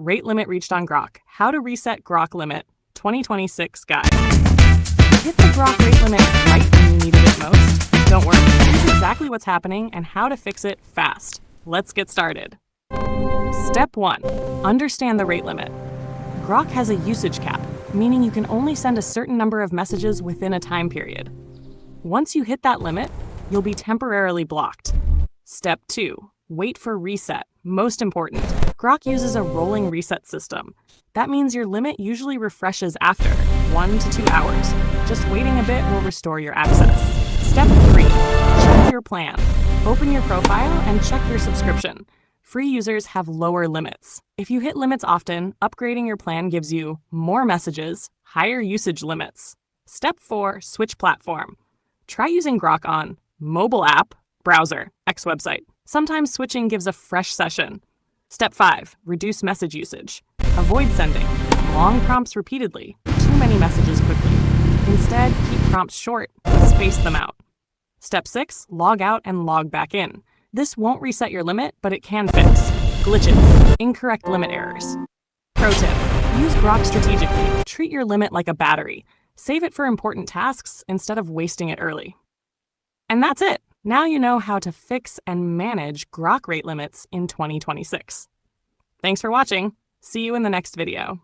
Rate limit reached on Grok. How to reset Grok limit 2026 guide. Hit the Grok rate limit right when you needed it most? Don't worry, here's exactly what's happening and how to fix it fast. Let's get started. Step 1. Understand the rate limit. Grok has a usage cap, meaning you can only send a certain number of messages within a time period. Once you hit that limit, you'll be temporarily blocked. Step 2. Wait for reset. Most important, Grok uses a rolling reset system. That means your limit usually refreshes after 1 to 2 hours. Just waiting a bit will restore your access. Step 3. Check your plan. Open your profile and check your subscription. Free users have lower limits. If you hit limits often, upgrading your plan gives you more messages, higher usage limits. Step 4. Switch platform. Try using Grok on mobile app, browser, X website. Sometimes switching gives a fresh session. Step 5. Reduce message usage. Avoid sending long prompts repeatedly, too many messages quickly. Instead, keep prompts short, space them out. Step 6. Log out and log back in. This won't reset your limit, but it can fix glitches, incorrect limit errors. Pro tip. Use Grok strategically. Treat your limit like a battery. Save it for important tasks instead of wasting it early. And that's it. Now you know how to fix and manage Grok rate limits in 2026. Thanks for watching. See you in the next video.